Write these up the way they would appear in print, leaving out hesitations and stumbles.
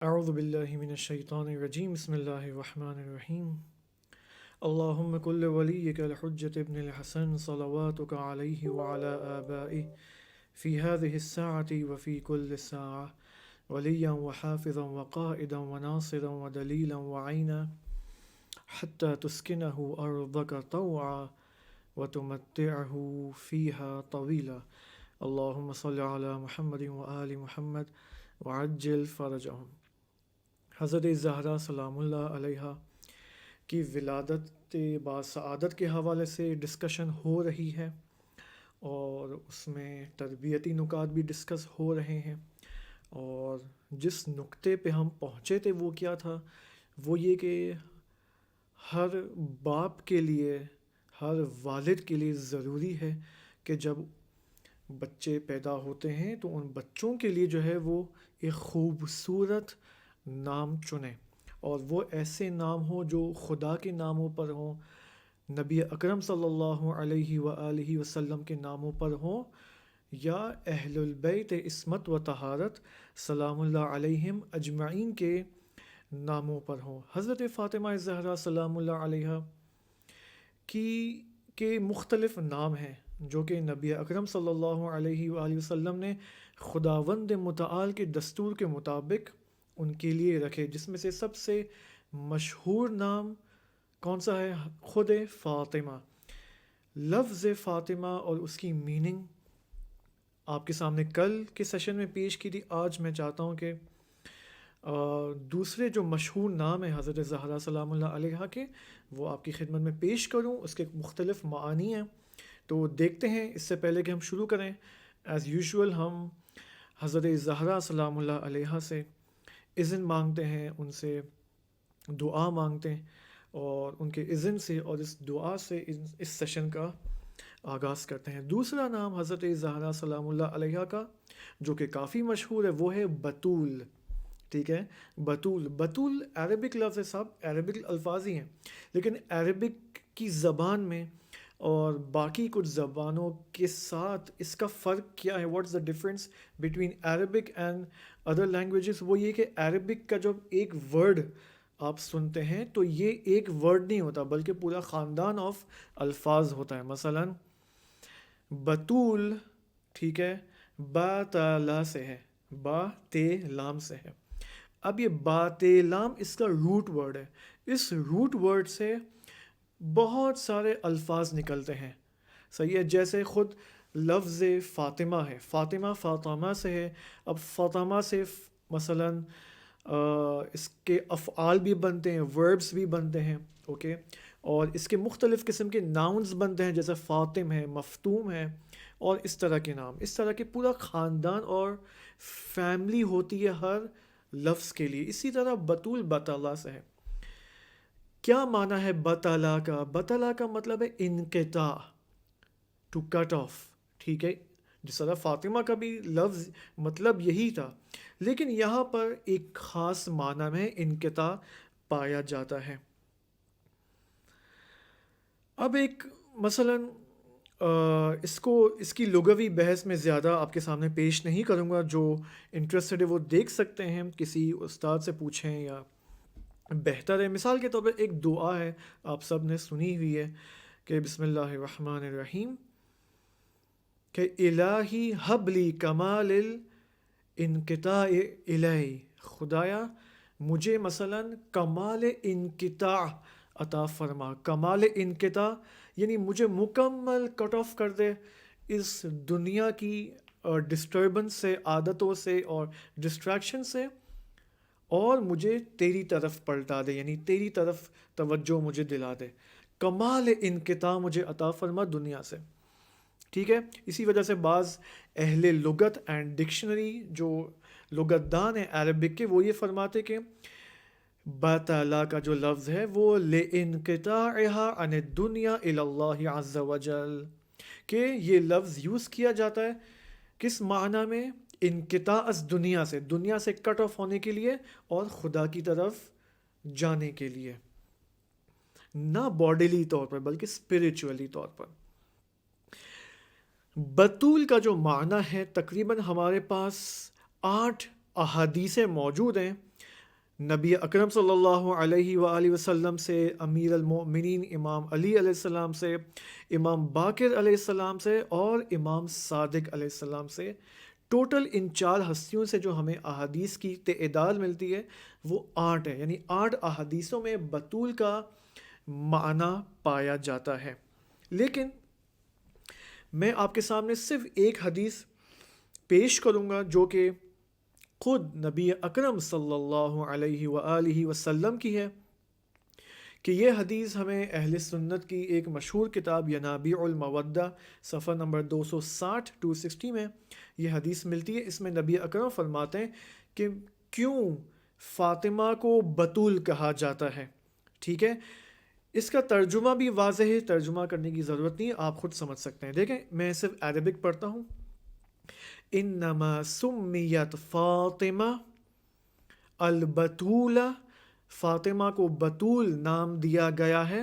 اعوذ باللہ من الشیطان الرجیم بسم اللہ الرحمن الرحیم اللہم کل ولیک الحجۃ ابن الحسن صلواتک علیہ وعلی آبائہ فی هذه الساعة وفی کل ساعة ولیا وحافظا وقائدا وناصرا ودلیلا وعینا حتی تسکنہ ارضک طوعا وتمتعہ فیہا طویلا اللہم صل علی محمد وآل محمد وعجل فرجہم۔ حضرت زہرا سلام اللہ علیہا کی ولادت باسعادت کے حوالے سے ڈسکشن ہو رہی ہے، اور اس میں تربیتی نکات بھی ڈسکس ہو رہے ہیں، اور جس نقطے پہ ہم پہنچے تھے وہ کیا تھا؟ وہ یہ کہ ہر باپ کے لیے، ہر والد کے لیے ضروری ہے کہ جب بچے پیدا ہوتے ہیں تو ان بچوں کے لیے جو ہے وہ ایک خوبصورت نام چنیں، اور وہ ایسے نام ہوں جو خدا کے ناموں پر ہوں، نبی اکرم صلی اللہ علیہ وآلہ وسلم کے ناموں پر ہوں، یا اہل البیت عصمت و طہارت سلام اللہ علیہم اجمعین کے ناموں پر ہوں۔ حضرت فاطمہ زہرا سلام اللہ علیہا کے مختلف نام ہیں جو کہ نبی اکرم صلی اللہ علیہ وآلہ وسلم نے خداوند متعال کے دستور کے مطابق ان کے لیے رکھے، جس میں سے سب سے مشہور نام کون سا ہے؟ خود فاطمہ۔ لفظ فاطمہ اور اس کی میننگ آپ کے سامنے کل کے سیشن میں پیش کی تھی۔ آج میں چاہتا ہوں کہ دوسرے جو مشہور نام ہیں حضرت زہرا سلام اللہ علیہا کے، وہ آپ کی خدمت میں پیش کروں۔ اس کے مختلف معانی ہیں، تو دیکھتے ہیں۔ اس سے پہلے کہ ہم شروع کریں، ایز یوزول ہم حضرت زہرا سلام اللہ علیہا سے اذن مانگتے ہیں، ان سے دعا مانگتے ہیں، اور ان کے اذن سے اور اس دعا سے اس سیشن کا آغاز کرتے ہیں۔ دوسرا نام حضرت زہرا سلام اللہ علیہا کا جو کہ کافی مشہور ہے وہ ہے بطول۔ ٹھیک ہے، بطول۔ بطول عربک لفظ ہے، سب عربک الفاظ ہی ہیں، لیکن عربک کی زبان میں اور باقی کچھ زبانوں کے ساتھ اس کا فرق کیا ہے؟ What is the difference between Arabic and other languages? وہ یہ کہ عربک کا جب ایک ورڈ آپ سنتے ہیں تو یہ ایک ورڈ نہیں ہوتا بلکہ پورا خاندان آف الفاظ ہوتا ہے۔ مثلا بطول، ٹھیک ہے، با تا لا سے ہے، با تے لام سے ہے۔ اب یہ با تے لام اس کا روٹ ورڈ ہے، اس روٹ ورڈ سے بہت سارے الفاظ نکلتے ہیں، صحیح ہے؟ جیسے خود لفظ فاطمہ ہے، فاطمہ فاطمہ سے ہے۔ اب فاطمہ سے مثلا اس کے افعال بھی بنتے ہیں، وربس بھی بنتے ہیں، اوکے، اور اس کے مختلف قسم کے ناؤنز بنتے ہیں، جیسے فاطم ہے، مفتوم ہے، اور اس طرح کے نام، اس طرح کے پورا خاندان اور فیملی ہوتی ہے ہر لفظ کے لیے۔ اسی طرح بطول بطالہ سے ہے۔ کیا معنی ہے بطالہ کا؟ بطالہ کا مطلب ہے انقطاع، ٹو کٹ آف، ٹھیک ہے؟ جس طرح فاطمہ کا بھی لفظ مطلب یہی تھا، لیکن یہاں پر ایک خاص معنی میں انقطاع پایا جاتا ہے۔ اب ایک مثلا اس کی لغوی بحث میں زیادہ آپ کے سامنے پیش نہیں کروں گا، جو انٹرسٹڈ ہے وہ دیکھ سکتے ہیں، کسی استاد سے پوچھیں یا بہتر ہے۔ مثال کے طور پر ایک دعا ہے، آپ سب نے سنی ہوئی ہے کہ بسم اللہ الرحمن الرحیم، کہ الہی حب لی کمال الانقطاع الیہ، خدایا مجھے مثلا کمال انقطاع عطا فرما۔ کمال انقطاع یعنی مجھے مکمل کٹ آف کر دے اس دنیا کی ڈسٹربنس سے، عادتوں سے اور ڈسٹریکشن سے، اور مجھے تیری طرف پلٹا دے، یعنی تیری طرف توجہ مجھے دلا دے۔ کمال انقطاع مجھے عطا فرما دنیا سے، ٹھیک ہے؟ اسی وجہ سے بعض اہل لغت اینڈ ڈکشنری جو لغت دان ہیں عربک کے، وہ یہ فرماتے کہ بطالہ کا جو لفظ ہے وہ لِانْقِطَاعِهَا عَنِ الدُّنْيَا إِلَى اللَّهِ عَزَّ وَجَلَّ، کہ یہ لفظ یوز کیا جاتا ہے کس معنی میں؟ انقطاع از دنیا سے، دنیا سے کٹ آف ہونے کے لیے اور خدا کی طرف جانے کے لیے، نہ باڈیلی طور پر بلکہ اسپریچولی طور پر۔ بطول کا جو معنی ہے، تقریباً ہمارے پاس 8 احادیثیں موجود ہیں نبی اکرم صلی اللہ علیہ وآلہ وسلم سے، امیر المؤمنین امام علی علیہ السلام سے، امام باقر علیہ السلام سے، اور امام صادق علیہ السلام سے. ٹوٹل ان 4 ہستیوں سے جو ہمیں احادیث کی تعداد ملتی ہے وہ 8 ہے. یعنی 8 احادیثوں میں بطول کا معنی پایا جاتا ہے. لیکن میں آپ کے سامنے صرف ایک حدیث پیش کروں گا جو کہ خود نبی اکرم صلی اللہ علیہ وآلہ وسلم کی ہے، کہ یہ حدیث ہمیں اہل سنت کی ایک مشہور کتاب ینابیع المودہ صفحہ نمبر 260 میں یہ حدیث ملتی ہے. اس میں نبی اکرم فرماتے ہیں کہ کیوں فاطمہ کو بطول کہا جاتا ہے. ٹھیک ہے، اس کا ترجمہ بھی واضح ہے، ترجمہ کرنے کی ضرورت نہیں ہے، آپ خود سمجھ سکتے ہیں. دیکھیں میں صرف عربک پڑھتا ہوں. انما سمیت فاطمہ البتولہ، فاطمہ کو بطول نام دیا گیا ہے،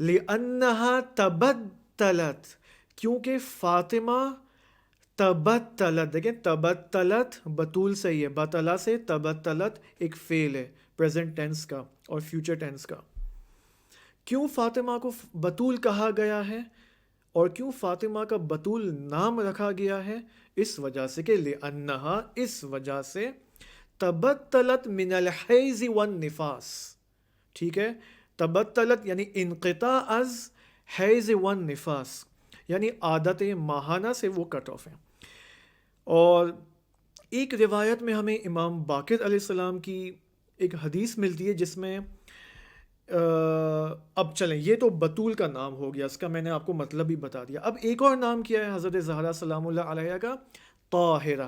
لِأَنَّهَا تَبَتَّلَتْ، کیونکہ فاطمہ تبتلت، دیکھیں تبتلت بطول سے ہی ہے، بطلہ سے تبتلت ایک فعل ہے پریزنٹ ٹینس کا اور فیوچر ٹینس کا. کیوں فاطمہ کو بطول کہا گیا ہے اور کیوں فاطمہ کا بطول نام رکھا گیا ہے؟ اس وجہ سے کہ لِأَنَّهَا، اس وجہ سے تبتلت من الحیض والنفاس. ٹھیک ہے، تبتلت یعنی انقطاع از حیض والنفاس، یعنی عادت ماہانہ سے وہ کٹ آف ہیں. اور ایک روایت میں ہمیں امام باقر علیہ السلام کی ایک حدیث ملتی ہے جس میں اب چلیں یہ تو بطول کا نام ہو گیا، اس کا میں نے آپ کو مطلب بھی بتا دیا. اب ایک اور نام کیا ہے حضرت زہرا سلام اللہ علیہ کا؟ طاہرہ.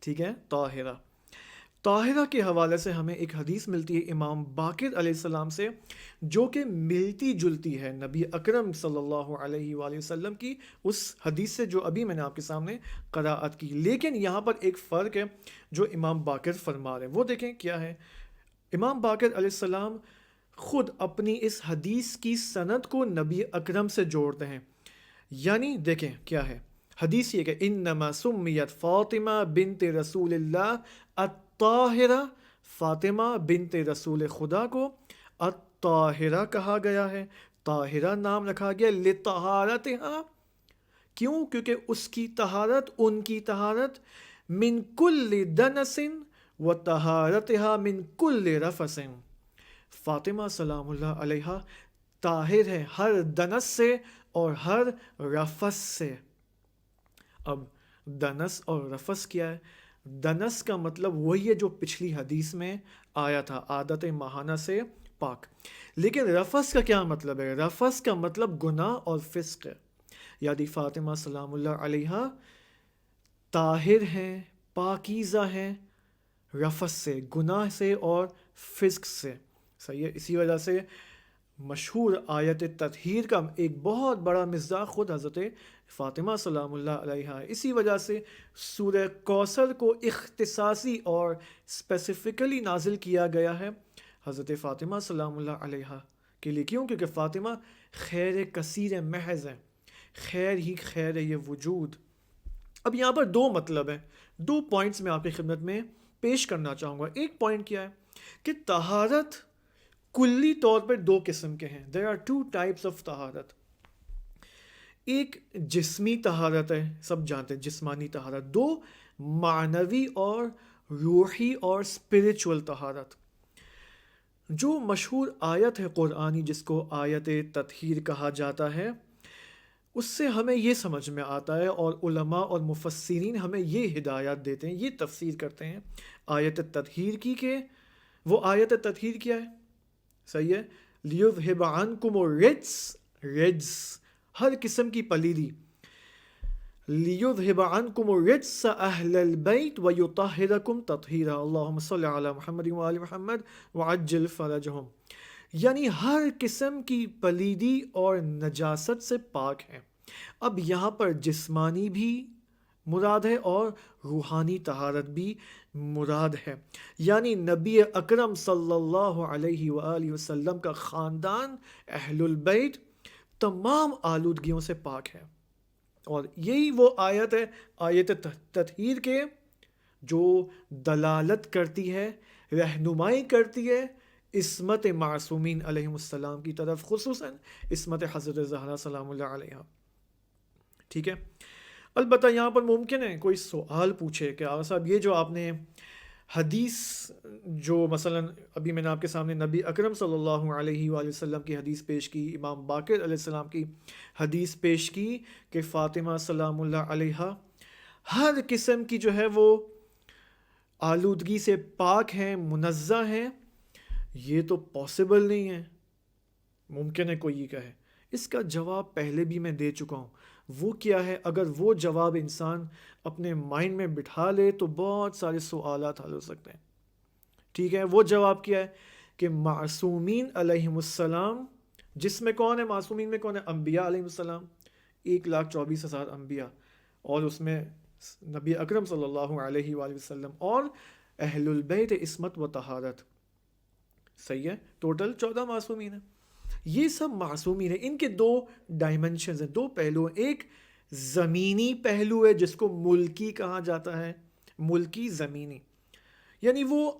ٹھیک ہے، طاہرہ. طاہرہ کے حوالے سے ہمیں ایک حدیث ملتی ہے امام باقر علیہ السلام سے جو کہ ملتی جلتی ہے نبی اکرم صلی اللہ علیہ وآلہ وسلم کی اس حدیث سے جو ابھی میں نے آپ کے سامنے قرائت کی. لیکن یہاں پر ایک فرق ہے جو امام باقر فرما رہے ہیں، وہ دیکھیں کیا ہے. امام باقر علیہ السلام خود اپنی اس حدیث کی سند کو نبی اکرم سے جوڑتے ہیں. یعنی دیکھیں کیا ہے حدیث، یہ کہ انما سمیت فاطمہ بنت رسول اللہ الطاہرہ، فاطمہ بنت رسول خدا کو الطاہرہ کہا گیا ہے، طاہرہ نام رکھا گیا لطہارتہا، کیوں؟ کیونکہ اس کی طہارت، ان کی طہارت، من کل دنس و طہارتہا من کل رفس، فاطمہ سلام اللہ علیہا طاہر ہے ہر دنس سے اور ہر رفس سے. اب دنس اور رفس کیا ہے؟ دنس کا مطلب وہی ہے جو پچھلی حدیث میں آیا تھا، عادت ماہانہ سے پاک. لیکن رفس کا کیا مطلب ہے؟ رفس کا مطلب گناہ اور فسق ہے. یعنی فاطمہ سلام اللہ علیہا طاہر ہیں، پاکیزہ ہیں رفس سے، گناہ سے اور فسق سے. صحیح ہے، اسی وجہ سے مشہور آیت تطہیر کا ایک بہت بڑا مصداق خود حضرت فاطمہ سلام اللہ علیہا ہے. اسی وجہ سے سورہ کوثر کو اختصاصی اور اسپیسیفکلی نازل کیا گیا ہے حضرت فاطمہ سلام اللہ علیہا کے لیے. کیوں؟ کیونکہ فاطمہ خیر کثیر محض ہے، خیر ہی خیر ہے یہ وجود. اب یہاں پر 2 مطلب ہیں، 2 پوائنٹس میں آپ کی خدمت میں پیش کرنا چاہوں گا. ایک پوائنٹ کیا ہے کہ طہارت کلی طور پر 2 قسم کے ہیں. there are 2 types of طہارت. ایک جسمی طہارت ہے، سب جانتے ہیں جسمانی طہارت. 2 معنوی اور روحی اور اسپرچول طہارت. جو مشہور آیت ہے قرآنی جس کو آیت تطہیر کہا جاتا ہے، اس سے ہمیں یہ سمجھ میں آتا ہے اور علماء اور مفسرین ہمیں یہ ہدایات دیتے ہیں، یہ تفسیر کرتے ہیں آیت تطہیر کی کہ وہ آیت تطہیر کیا ہے؟ صحیح ہے، لیذھب عنکم الرجس، رجس ہر قسم کی پلیدی، لیذھب عنکم الرجس اہل البیت ویطہرکم تطہیرا، اللہم صلی علی محمد وآل محمد وعجل فرجہم. یعنی ہر قسم کی پلیدی اور نجاست سے پاک ہے. اب یہاں پر جسمانی بھی مراد ہے اور روحانی طہارت بھی مراد ہے. یعنی نبی اکرم صلی اللہ علیہ وآلہ وسلم کا خاندان اہل البیت تمام آلودگیوں سے پاک ہے. اور یہی وہ آیت ہے، آیت تطہیر کے، جو دلالت کرتی ہے رہنمائی کرتی ہے عصمت معصومین علیہم السلام کی طرف، خصوصاً عصمت حضرت زہرا سلام اللہ علیہ. ٹھیک ہے. البتہ یہاں پر ممکن ہے کوئی سوال پوچھے کہ آغا صاحب یہ جو آپ نے حدیث جو مثلا ابھی میں نے آپ کے سامنے نبی اکرم صلی اللہ علیہ وآلہ وسلم کی حدیث پیش کی، امام باقر علیہ السلام کی حدیث پیش کی کہ فاطمہ سلام اللہ علیہ ہر قسم کی جو ہے وہ آلودگی سے پاک ہیں، منزہ ہیں، یہ تو پاسبل نہیں ہے. ممکن ہے کوئی یہ کہے. اس کا جواب پہلے بھی میں دے چکا ہوں. وہ کیا ہے؟ اگر وہ جواب انسان اپنے مائنڈ میں بٹھا لے تو بہت سارے سوالات حل ہو سکتے ہیں. ٹھیک ہے. وہ جواب کیا ہے کہ معصومین علیہم السلام، جس میں کون ہے؟ معصومین میں کون ہے؟ انبیاء علیہم السلام، 1,24,000 انبیاء، اور اس میں نبی اکرم صلی اللہ علیہ وآلہ وسلم اور اہل البیت عصمت و طہارت. صحیح ہے. ٹوٹل 14 معصومین ہیں. یہ سب معصومین ہیں. ان کے 2 ڈائمنشنز ہیں، 2 پہلو ہیں. ایک زمینی پہلو ہے جس کو ملکی کہا جاتا ہے، ملکی زمینی، یعنی وہ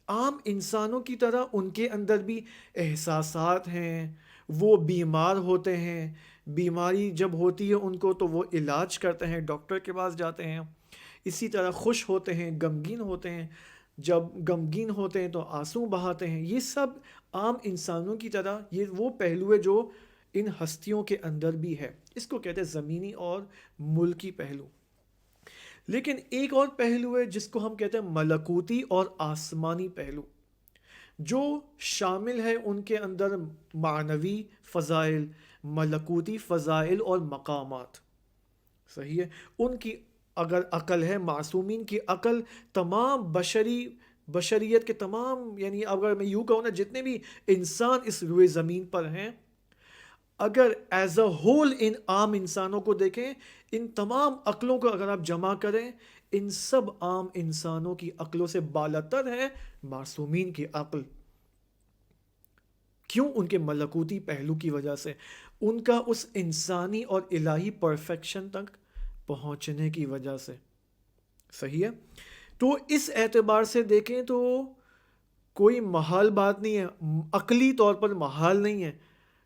عام انسانوں کی طرح ان کے اندر بھی احساسات ہیں، وہ بیمار ہوتے ہیں، بیماری جب ہوتی ہے ان کو تو وہ علاج کرتے ہیں، ڈاکٹر کے پاس جاتے ہیں. اسی طرح خوش ہوتے ہیں، غمگین ہوتے ہیں، جب غمگین ہوتے ہیں تو آنسو بہاتے ہیں. یہ سب عام انسانوں کی طرح یہ وہ پہلو ہے جو ان ہستیوں کے اندر بھی ہے. اس کو کہتے ہیں زمینی اور ملکی پہلو. لیکن ایک اور پہلو ہے جس کو ہم کہتے ہیں ملکوتی اور آسمانی پہلو، جو شامل ہے ان کے اندر معنوی فضائل، ملکوتی فضائل اور مقامات. صحیح ہے. ان کی اگر عقل ہے، معصومین کی عقل تمام بشریت کے تمام، یعنی اگر میں یوں کہوں نا جتنے بھی انسان اس روئے زمین پر ہیں، اگر ایز اے ہول ان عام انسانوں کو دیکھیں، ان تمام عقلوں کو اگر آپ جمع کریں، ان سب عام انسانوں کی عقلوں سے بالاتر ہے معصومین کی عقل. کیوں؟ ان کے ملکوتی پہلو کی وجہ سے، ان کا اس انسانی اور الہی پرفیکشن تک پہنچنے کی وجہ سے. صحیح ہے. تو اس اعتبار سے دیکھیں تو کوئی محال بات نہیں ہے، عقلی طور پر محال نہیں ہے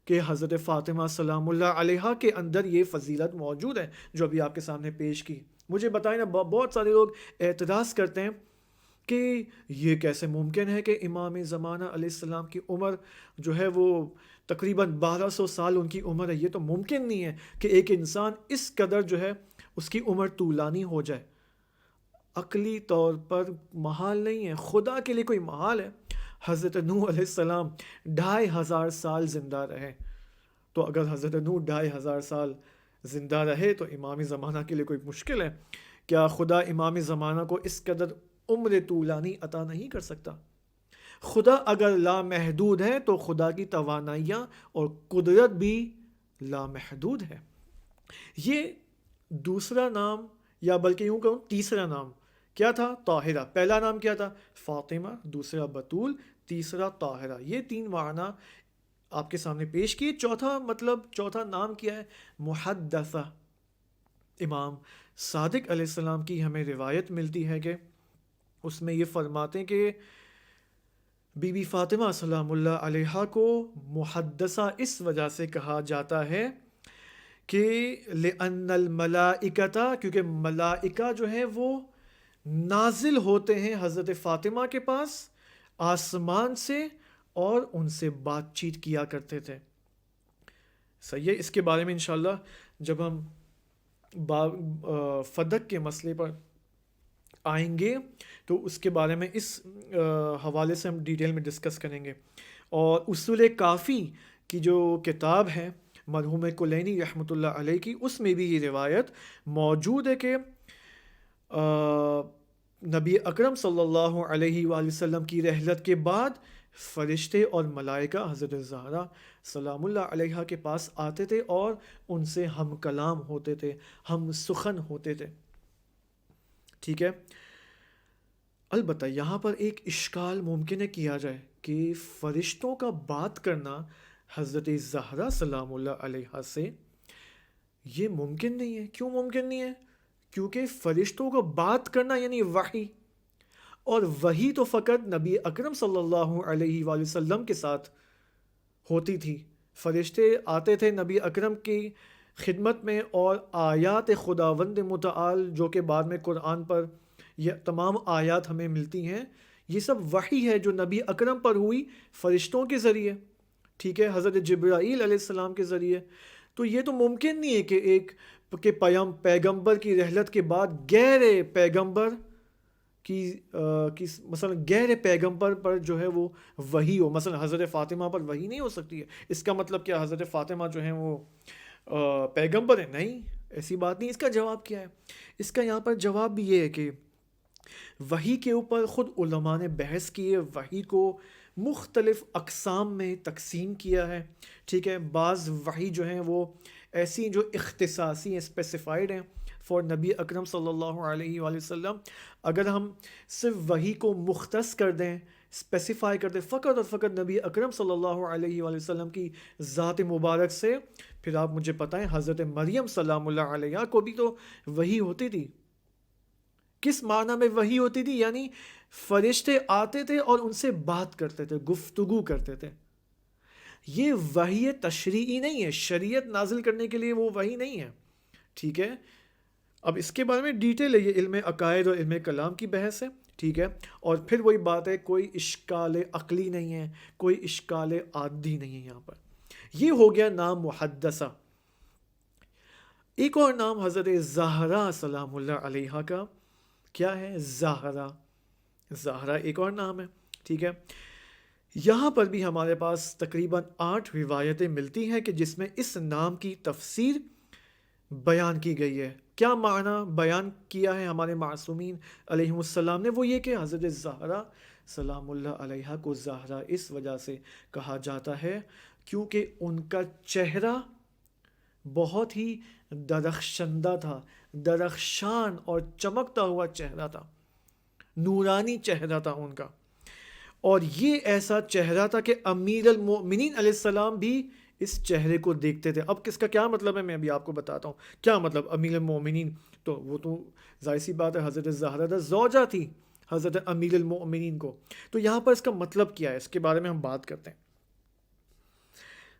کہ حضرت فاطمہ سلام اللہ علیہ کے اندر یہ فضیلت موجود ہے جو ابھی آپ کے سامنے پیش کی. مجھے بتائیں نا، بہت سارے لوگ اعتراض کرتے ہیں کہ یہ کیسے ممکن ہے کہ امام زمانہ علیہ السلام کی عمر جو ہے وہ تقریباً 1200 سال ان کی عمر ہے. یہ تو ممکن نہیں ہے کہ ایک انسان اس قدر جو ہے اس کی عمر طولانی ہو جائے. عقلی طور پر محال نہیں ہے. خدا کے لیے کوئی محال ہے؟ حضرت نوح علیہ السلام 2500 سال زندہ رہے، تو اگر حضرت نوح 2500 سال زندہ رہے تو امام زمانہ کے لیے کوئی مشکل ہے؟ کیا خدا امام زمانہ کو اس قدر عمر طولانی عطا نہیں کر سکتا؟ خدا اگر لامحدود ہے تو خدا کی توانائیاں اور قدرت بھی لامحدود ہے. یہ دوسرا نام، یا بلکہ یوں کہوں تیسرا نام کیا تھا؟ طاہرہ. پہلا نام کیا تھا؟ فاطمہ، دوسرا بطول، تیسرا طاہرہ. یہ 3 معنی آپ کے سامنے پیش کیے. چوتھا نام کیا ہے؟ محدثہ. امام صادق علیہ السلام کی ہمیں روایت ملتی ہے کہ اس میں یہ فرماتے ہیں کہ بی بی فاطمہ سلام اللہ علیہ کو محدثہ اس وجہ سے کہا جاتا ہے کہ لأن الملائکہ، کیونکہ ملائکہ جو ہیں وہ نازل ہوتے ہیں حضرت فاطمہ کے پاس آسمان سے اور ان سے بات چیت کیا کرتے تھے. صحیح ہے. اس کے بارے میں انشاءاللہ جب ہم فدق کے مسئلے پر آئیں گے تو اس کے بارے میں اس حوالے سے ہم ڈیٹیل میں ڈسکس کریں گے. اور اصول کافی کی جو کتاب ہے مرحوم کلینی رحمۃ اللہ علیہ کی، اس میں بھی یہ روایت موجود ہے کہ نبی اکرم صلی اللہ علیہ وآلہ وسلم کی رحلت کے بعد فرشتے اور ملائکہ حضرت زہرا سلام اللہ علیہ کے پاس آتے تھے اور ان سے ہم کلام ہوتے تھے، ہم سخن ہوتے تھے. ٹھیک ہے. البتہ یہاں پر ایک اشکال ممکن ہے کیا جائے کہ فرشتوں کا بات کرنا حضرت زہرا سلام اللہ علیہ سے یہ ممکن نہیں ہے. کیوں ممکن نہیں ہے؟ کیونکہ فرشتوں کو بات کرنا یعنی وحی، اور وہی تو فقط نبی اکرم صلی اللہ علیہ وآلہ وسلم کے ساتھ ہوتی تھی. فرشتے آتے تھے نبی اکرم کی خدمت میں، اور آیات خداوند متعال جو کہ بعد میں قرآن پر یہ تمام آیات ہمیں ملتی ہیں، یہ سب وحی ہے جو نبی اکرم پر ہوئی فرشتوں کے ذریعے، ٹھیک ہے، حضرت جبرائیل علیہ السلام کے ذریعے. تو یہ تو ممکن نہیں ہے کہ ایک کہ پیغمبر کی رحلت کے بعد غیر پیغمبر کی مثلا غیر پیغمبر پر جو ہے وہ وحی ہو. مثلا حضرت فاطمہ پر وحی نہیں ہو سکتی ہے، اس کا مطلب کیا حضرت فاطمہ جو ہیں وہ پیغمبر ہیں؟ نہیں، ایسی بات نہیں. اس کا جواب کیا ہے؟ اس کا یہاں پر جواب بھی یہ ہے کہ وحی کے اوپر خود علماء نے بحث کی ہے. وحی کو مختلف اقسام میں تقسیم کیا ہے، ٹھیک ہے. بعض وحی جو ہیں وہ ایسی جو اختصاصی ہیں، اسپیسیفائڈ ہیں فار نبی اکرم صلی اللہ علیہ وآلہ وسلم. اگر ہم صرف وحی کو مختص کر دیں، اسپیسیفائی کر دیں فقط اور فقط نبی اکرم صلی اللہ علیہ وآلہ وسلم کی ذات مبارک سے، پھر آپ مجھے بتائیں حضرت مریم سلام اللہ علیہ کو بھی تو وحی ہوتی تھی. کس معنی میں وحی ہوتی تھی؟ یعنی فرشتے آتے تھے اور ان سے بات کرتے تھے، گفتگو کرتے تھے. یہ وحی تشریعی نہیں ہے، شریعت نازل کرنے کے لیے وہ وحی نہیں ہے، ٹھیک ہے. اب اس کے بارے میں ڈیٹیل ہے، یہ علم عقائد اور علم کلام کی بحث ہے، ٹھیک ہے. اور پھر وہی بات ہے، کوئی اشکال عقلی نہیں ہے، کوئی اشکال عادی نہیں ہے یہاں پر. یہ ہو گیا نام محدثہ. ایک اور نام حضرت زہرا سلام اللہ علیہ کا کیا ہے؟ زہرا. زہرا ایک اور نام ہے، ٹھیک ہے. یہاں پر بھی ہمارے پاس تقریباً 8 روایتیں ملتی ہیں کہ جس میں اس نام کی تفسیر بیان کی گئی ہے. کیا معنی بیان کیا ہے ہمارے معصومین علیہ السلام نے؟ وہ یہ کہ حضرت زہرا سلام اللہ علیہ کو زہرا اس وجہ سے کہا جاتا ہے کیونکہ ان کا چہرہ بہت ہی درخشندہ تھا، درخشان اور چمکتا ہوا چہرہ تھا، نورانی چہرہ تھا ان کا. اور یہ ایسا چہرہ تھا کہ امیر المؤمنین علیہ السلام بھی اس چہرے کو دیکھتے تھے. اب کس کا کیا مطلب ہے میں ابھی آپ کو بتاتا ہوں. کیا مطلب امیر المؤمنین؟ تو وہ تو ظاہر سی بات ہے حضرت زہرا زوجہ تھی حضرت امیر المؤمنین کو. تو یہاں پر اس کا مطلب کیا ہے، اس کے بارے میں ہم بات کرتے ہیں.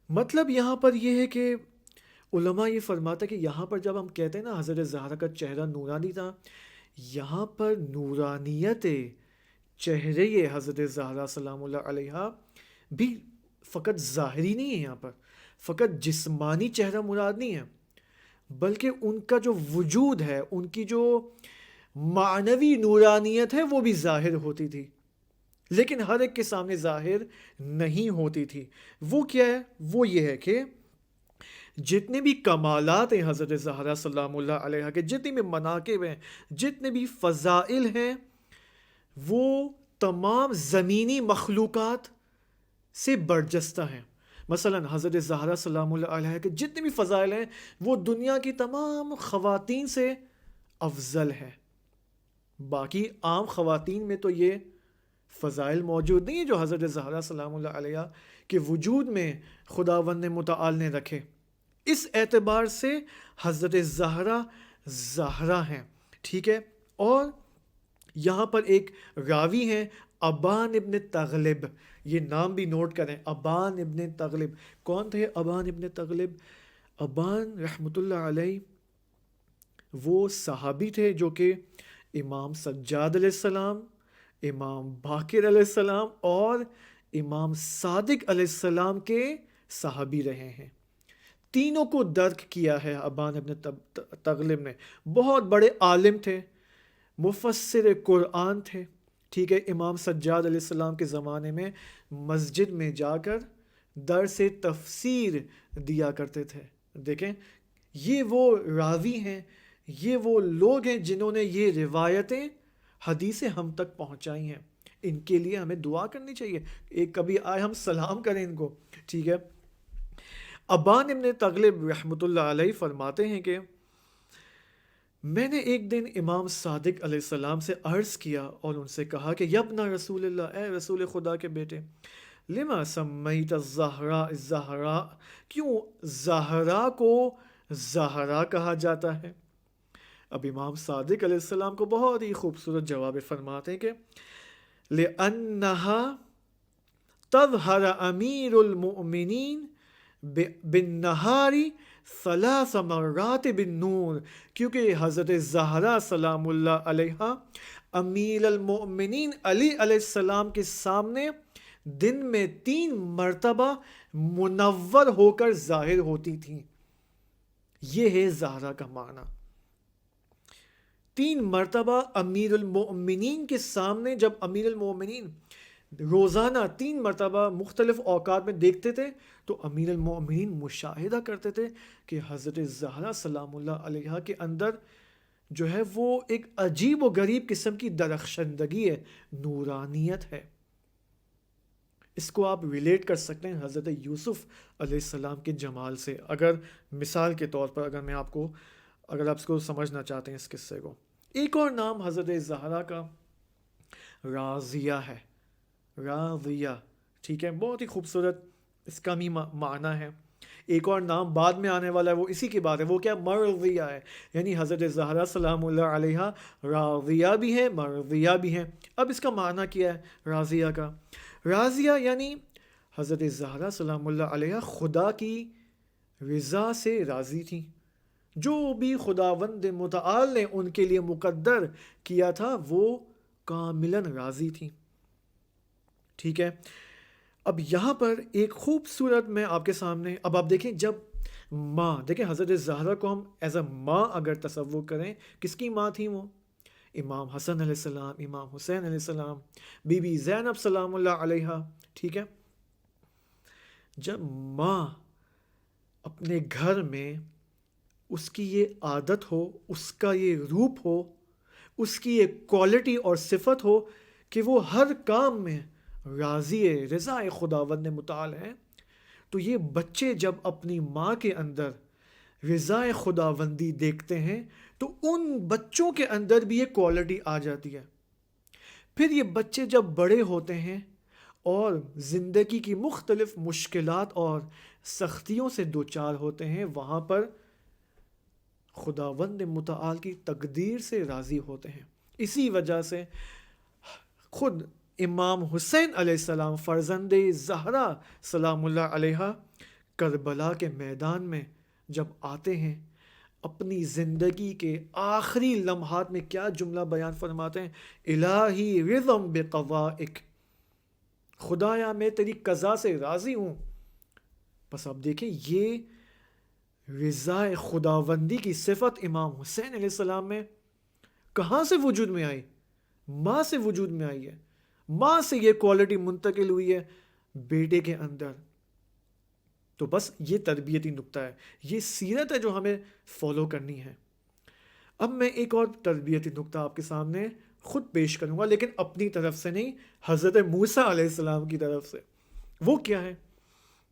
مطلب یہاں پر یہ ہے کہ علماء یہ فرماتا ہے کہ یہاں پر جب ہم کہتے ہیں نا حضرت زہرا کا چہرہ نورانی تھا، یہاں پر نورانیت چہرے حضرت زہرا سلام اللہ علیہ بھی فقط ظاہری نہیں ہے، یہاں پر فقط جسمانی چہرہ مراد نہیں ہے، بلکہ ان کا جو وجود ہے، ان کی جو معنوی نورانیت ہے وہ بھی ظاہر ہوتی تھی، لیکن ہر ایک کے سامنے ظاہر نہیں ہوتی تھی. وہ کیا ہے؟ وہ یہ ہے کہ جتنے بھی کمالات ہیں حضرت زہرا سلام اللہ علیہ کے، جتنے بھی مناقب ہیں، جتنے بھی فضائل ہیں، وہ تمام زمینی مخلوقات سے برجستہ ہیں. مثلا حضرت زہرا سلام اللہ علیہ کے جتنے بھی فضائل ہیں وہ دنیا کی تمام خواتین سے افضل ہے. باقی عام خواتین میں تو یہ فضائل موجود نہیں ہیں جو حضرت زہرا سلام اللہ علیہ کے وجود میں خداوند متعال نے رکھے. اس اعتبار سے حضرت زہرا زہرا ہیں، ٹھیک ہے. اور یہاں پر ایک راوی ہیں ابان ابن تغلب، یہ نام بھی نوٹ کریں، ابان ابن تغلب. کون تھے ابان ابن تغلب؟ ابان رحمۃ اللہ علیہ وہ صحابی تھے جو کہ امام سجاد علیہ السلام، امام باقر علیہ السلام اور امام صادق علیہ السلام کے صحابی رہے ہیں. تینوں کو درک کیا ہے ابان ابن تغلب نے. بہت بڑے عالم تھے، مفسر قرآن تھے، ٹھیک ہے. امام سجاد علیہ السلام کے زمانے میں مسجد میں جا کر درس تفسیر دیا کرتے تھے. دیکھیں یہ وہ راوی ہیں، یہ وہ لوگ ہیں جنہوں نے یہ روایتیں حدیثیں ہم تک پہنچائی ہیں. ان کے لیے ہمیں دعا کرنی چاہیے، ایک کبھی آئے ہم سلام کریں ان کو، ٹھیک ہے. ابان ابن تغلب رحمۃ اللہ علیہ فرماتے ہیں کہ میں نے ایک دن امام صادق علیہ السلام سے عرض کیا اور ان سے کہا کہ یبنا رسول اللہ، اے رسول خدا کے بیٹے، لما سمیت الزہرا الزہرا، کیوں زہرا کو زہرا کہا جاتا ہے؟ اب امام صادق علیہ السلام کو بہت ہی خوبصورت جواب فرماتے ہیں کہ لِأَنَّهَا تَظْهَرَ أَمِيرُ الْمُؤْمِنِينَ بِالنَّهَارِ ثلاث مرات بالنور، کیونکہ حضرت زہرا سلام اللہ علیہ امیر المؤمنین علی علیہ السلام کے سامنے دن میں 3 مرتبہ منور ہو کر ظاہر ہوتی تھیں. یہ ہے زہرا کا معنی. 3 مرتبہ امیر المؤمنین کے سامنے، جب امیر المؤمنین روزانہ 3 مرتبہ مختلف اوقات میں دیکھتے تھے تو امیر المؤمنین مشاہدہ کرتے تھے کہ حضرت زہرا سلام اللہ علیہ کے اندر جو ہے وہ ایک عجیب و غریب قسم کی درخشندگی ہے، نورانیت ہے. اس کو آپ ریلیٹ کر سکتے ہیں حضرت یوسف علیہ السلام کے جمال سے. اگر مثال کے طور پر اگر آپ اس کو سمجھنا چاہتے ہیں اس قصے کو. ایک اور نام حضرت زہرا کا راضیہ ہے. راضیہ، ٹھیک ہے، بہت ہی خوبصورت اس کا بھی معنی ہے. ایک اور نام بعد میں آنے والا ہے، وہ اسی کی بات ہے. وہ کیا؟ مرضیہ ہے. یعنی حضرت زہرا سلام اللہ علیہ راضیہ بھی ہے، مرضیہ بھی ہیں. اب اس کا معنی کیا ہے راضیہ کا؟ راضیہ یعنی حضرت زہرا سلام اللہ علیہ خدا کی رضا سے راضی تھیں. جو بھی خداوند متعال نے ان کے لیے مقدر کیا تھا وہ کاملاً راضی تھیں. ٹھیک ہے. اب یہاں پر ایک خوبصورت میں آپ کے سامنے، اب آپ دیکھیں، جب ماں، دیکھیں حضرت زہرا کو ہم ایز اے ماں اگر تصور کریں، کس کی ماں تھیں وہ؟ امام حسن علیہ السلام، امام حسین علیہ السلام، بی بی زینب سلام اللہ علیہ. ٹھیک ہے. جب ماں اپنے گھر میں اس کی یہ عادت ہو، اس کا یہ روپ ہو، اس کی یہ کوالٹی اور صفت ہو کہ وہ ہر کام میں راضی رضا خداوند متعال ہے، تو یہ بچے جب اپنی ماں کے اندر رضا خداوندی دیکھتے ہیں تو ان بچوں کے اندر بھی یہ کوالٹی آ جاتی ہے. پھر یہ بچے جب بڑے ہوتے ہیں اور زندگی کی مختلف مشکلات اور سختیوں سے دوچار ہوتے ہیں، وہاں پر خداوند متعال کی تقدیر سے راضی ہوتے ہیں. اسی وجہ سے خود امام حسین علیہ السلام فرزند زہرا سلام اللہ علیہ کربلا کے میدان میں جب آتے ہیں، اپنی زندگی کے آخری لمحات میں کیا جملہ بیان فرماتے ہیں؟ الہی رضم بقضائک، خدایا میں تیری قضا سے راضی ہوں. بس اب دیکھیں یہ رضا خداوندی کی صفت امام حسین علیہ السلام میں کہاں سے وجود میں آئی؟ ماں سے وجود میں آئی ہے. ماں سے یہ کوالٹی منتقل ہوئی ہے بیٹے کے اندر. تو بس یہ تربیتی نقطہ ہے، یہ سیرت ہے جو ہمیں فالو کرنی ہے. اب میں ایک اور تربیتی نقطہ آپ کے سامنے خود پیش کروں گا، لیکن اپنی طرف سے نہیں، حضرت موسیٰ علیہ السلام کی طرف سے. وہ کیا ہے؟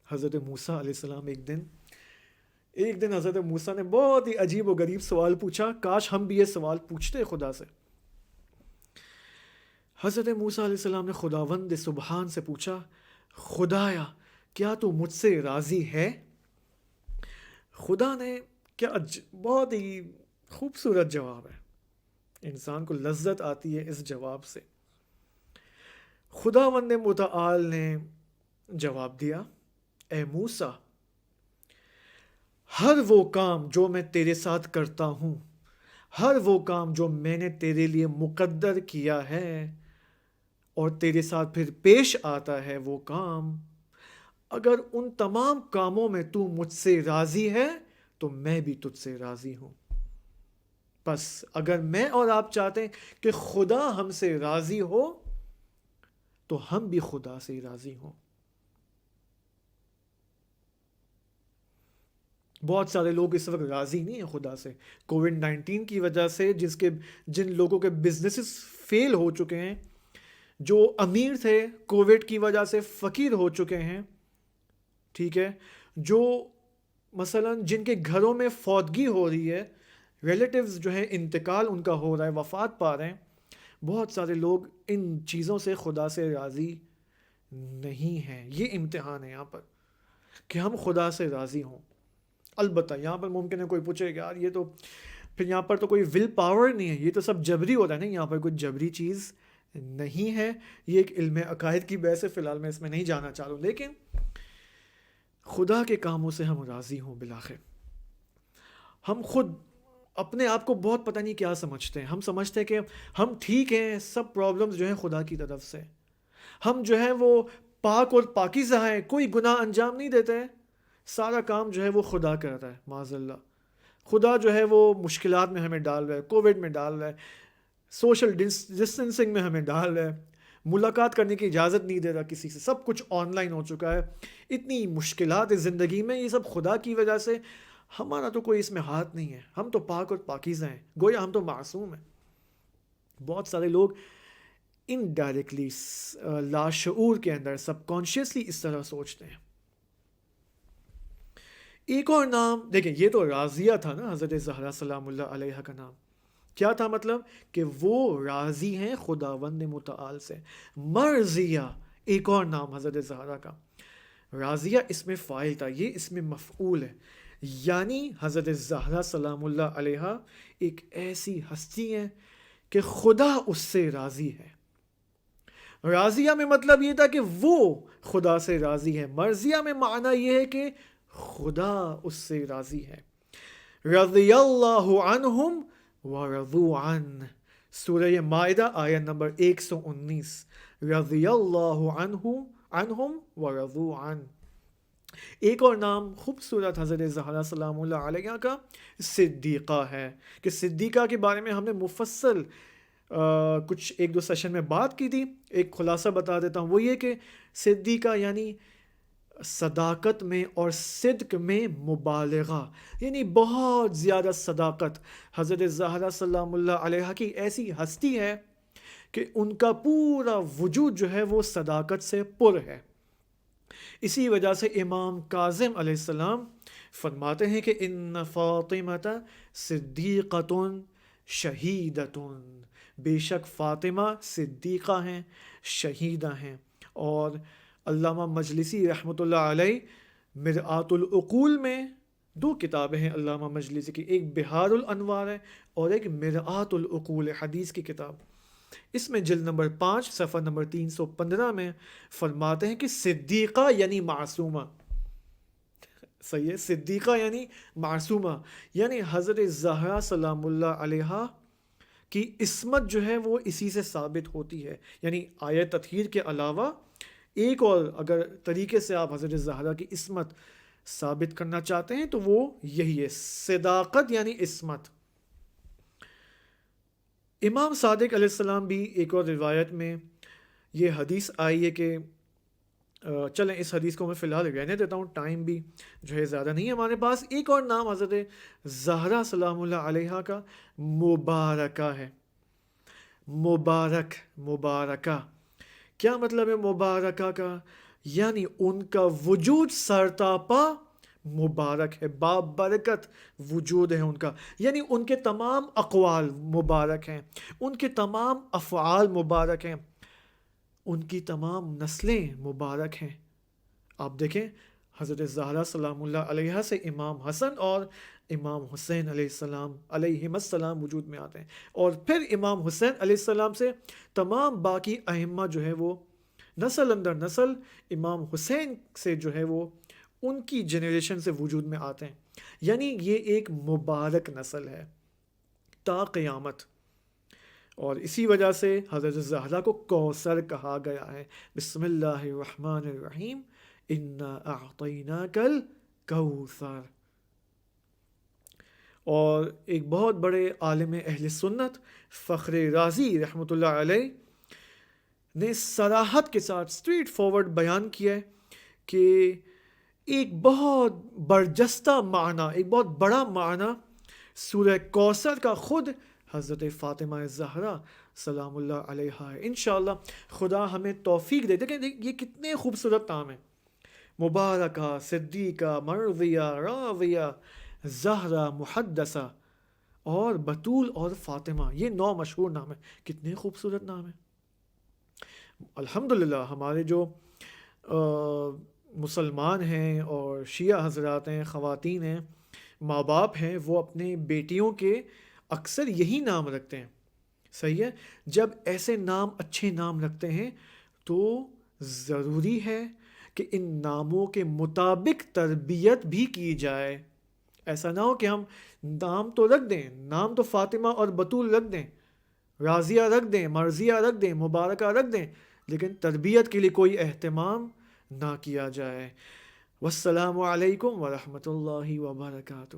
حضرت موسیٰ علیہ السلام ایک دن حضرت موسیٰ نے بہت ہی عجیب و غریب سوال پوچھا. کاش ہم بھی یہ سوال پوچھتے خدا سے. حضرت موسیٰ علیہ السلام نے خداوند سبحان سے پوچھا، خدایا کیا تو مجھ سے راضی ہے؟ خدا نے کیا بہت ہی خوبصورت جواب ہے، انسان کو لذت آتی ہے اس جواب سے. خداوند متعال نے جواب دیا، اے موسیٰ، ہر وہ کام جو میں تیرے ساتھ کرتا ہوں، ہر وہ کام جو میں نے تیرے لیے مقدر کیا ہے اور تیرے ساتھ پھر پیش آتا ہے، وہ کام، اگر ان تمام کاموں میں تو مجھ سے راضی ہے تو میں بھی تجھ سے راضی ہوں. بس اگر میں اور آپ چاہتے ہیں کہ خدا ہم سے راضی ہو تو ہم بھی خدا سے راضی ہوں. بہت سارے لوگ اس وقت راضی نہیں ہیں خدا سے، کووڈ-19 کی وجہ سے جن لوگوں کے بزنسز فیل ہو چکے ہیں، جو امیر تھے کووڈ کی وجہ سے فقیر ہو چکے ہیں. ٹھیک ہے. جو مثلا جن کے گھروں میں فوتگی ہو رہی ہے، ریلیٹیوز جو ہے انتقال ان کا ہو رہا ہے، وفات پا رہے ہیں، بہت سارے لوگ ان چیزوں سے خدا سے راضی نہیں ہیں. یہ امتحان ہے یہاں پر کہ ہم خدا سے راضی ہوں. البتہ یہاں پر ممکن ہے کوئی پوچھے کہ یار یہ تو پھر یہاں پر تو کوئی ول پاور نہیں ہے، یہ تو سب جبری ہوتا ہے. نہیں، یہاں پر کوئی جبری چیز نہیں ہے. یہ ایک علم عقائد کی بحث ہے، فی الحال میں اس میں نہیں جانا چاہ رہا ہوں. لیکن خدا کے کاموں سے ہم راضی ہوں. بالآخر ہم خود اپنے آپ کو بہت پتہ نہیں کیا سمجھتے ہیں. ہم سمجھتے ہیں کہ ہم ٹھیک ہیں، سب پرابلمز جو ہیں خدا کی طرف سے. ہم جو ہے وہ پاک اور پاکیزہ ہیں، کوئی گناہ انجام نہیں دیتے ہیں. سارا کام جو ہے وہ خدا کرتا ہے. معاذ اللہ، خدا جو ہے وہ مشکلات میں ہمیں ڈال رہا ہے، کووڈ میں ڈال رہا ہے، سوشل ڈسٹینسنگ میں ہمیں ڈال رہا ہے، ملاقات کرنے کی اجازت نہیں دے رہا کسی سے، سب کچھ آن لائن ہو چکا ہے. اتنی مشکلات ہے زندگی میں، یہ سب خدا کی وجہ سے. ہمارا تو کوئی اس میں ہاتھ نہیں ہے. ہم تو پاک اور پاکیزہ ہیں، گویا ہم تو معصوم ہیں. بہت سارے لوگ انڈائریکٹلی، لاشعور کے اندر، سب کانشیسلی اس طرح سوچتے ہیں. ایک اور نام دیکھیں، یہ تو راضیہ تھا نا، حضرت زہرا سلام اللہ علیہ کا نام. کیا تھا مطلب؟ کہ وہ راضی ہیں خداوند متعال سے. مرضیہ ایک اور نام حضرت زہرا کا. راضیہ اس میں فاعل تھا، یہ اس میں مفعول ہے. یعنی حضرت زہرا سلام اللہ علیہ ایک ایسی ہستی ہیں کہ خدا اس سے راضی ہے. راضیہ میں مطلب یہ تھا کہ وہ خدا سے راضی ہے. مرضیہ میں معنی یہ ہے کہ خدا اس سے راضی ہے. رضی اللہ عنہم ورضوا عنہ، سورہ مائدہ آیت نمبر 119. رضی اللہ عنہم ورضوا عنہ. ایک اور نام خوبصورت حضرت زہرا سلام اللہ علیہ کا صدیقہ ہے. کہ صدیقہ کے بارے میں ہم نے مفصل کچھ ایک دو سیشن میں بات کی تھی. ایک خلاصہ بتا دیتا ہوں، وہ یہ کہ صدیقہ یعنی صداقت میں اور صدق میں مبالغہ، یعنی بہت زیادہ صداقت. حضرت زہرا سلام اللہ علیہ کی ایسی ہستی ہے کہ ان کا پورا وجود جو ہے وہ صداقت سے پر ہے. اسی وجہ سے امام کاظم علیہ السلام فرماتے ہیں کہ ان فاطمہ صدیقۃ شہیدۃ، بے شک فاطمہ صدیقہ ہیں، شہیدہ ہیں. اور علامہ مجلسی رحمۃ اللہ علیہ مرآت العقول میں 2 کتابیں ہیں علامہ مجلسی کی، ایک بہار الانوار ہے اور ایک مرآت العقول حدیث کی کتاب. اس میں جلد نمبر 5 صفحہ نمبر 315 میں فرماتے ہیں کہ صدیقہ یعنی معصومہ. صحیح ہے، صدیقہ یعنی معصومہ، یعنی حضرت زہرا سلام اللہ علیہ کی عصمت جو ہے وہ اسی سے ثابت ہوتی ہے. یعنی آیت تطہیر کے علاوہ ایک اور اگر طریقے سے آپ حضرت زہرا کی عصمت ثابت کرنا چاہتے ہیں تو وہ یہی ہے، صداقت یعنی عصمت. امام صادق علیہ السلام بھی ایک اور روایت میں یہ حدیث آئی ہے کہ چلیں اس حدیث کو میں فی الحال رہنے دیتا ہوں، ٹائم بھی جو ہے زیادہ نہیں ہے ہمارے پاس. ایک اور نام حضرت زہرا سلام اللہ علیہ کا مبارکہ ہے. مبارکہ کیا مطلب ہے مبارکہ کا؟ یعنی ان کا وجود سرتاپا مبارک ہے، بابرکت وجود ہے ان کا. یعنی ان کے تمام اقوال مبارک ہیں، ان کے تمام افعال مبارک ہیں، ان کی تمام نسلیں مبارک ہیں. آپ دیکھیں حضرت زہرا سلام اللہ علیہ سے امام حسن اور امام حسین علیہم السلام وجود میں آتے ہیں، اور پھر امام حسین علیہ السلام سے تمام باقی ائمہ جو ہے وہ نسل اندر نسل امام حسین سے جو ہے وہ ان کی جنریشن سے وجود میں آتے ہیں. یعنی یہ ایک مبارک نسل ہے تا قیامت. اور اسی وجہ سے حضرت زہرا کو کوثر کہا گیا ہے. بسم اللہ الرحمن الرحیم، انا اعطیناک الکوثر. اور ایک بہت بڑے عالم اہل سنت فخر رازی رحمۃ اللہ علیہ نے صراحت کے ساتھ اسٹریٹ فارورڈ بیان کیا ہے کہ ایک بہت برجستہ معنی، ایک بہت بڑا معنی سورہ کوثر کا خود حضرت فاطمہ زہرا سلام اللہ علیہ ہے. انشاءاللہ خدا ہمیں توفیق دے. دیکھیں یہ کتنے خوبصورت نام ہیں، مبارکہ، صدیقہ، مرضیہ، راضیہ، زہرا، محدثہ اور بطول اور فاطمہ. یہ 9 مشہور نام ہیں. کتنے خوبصورت نام ہیں. الحمدللہ ہمارے جو مسلمان ہیں اور شیعہ حضرات ہیں، خواتین ہیں، ماں باپ ہیں، وہ اپنے بیٹیوں کے اکثر یہی نام رکھتے ہیں. صحیح ہے. جب ایسے نام اچھے نام رکھتے ہیں تو ضروری ہے کہ ان ناموں کے مطابق تربیت بھی کی جائے. ایسا نہ ہو کہ ہم نام تو رکھ دیں، نام تو فاطمہ اور بطول رکھ دیں، راضیہ رکھ دیں، مرضیہ رکھ دیں، مبارکہ رکھ دیں، لیکن تربیت کے لیے کوئی اہتمام نہ کیا جائے. والسلام علیکم ورحمۃ اللہ وبرکاتہ.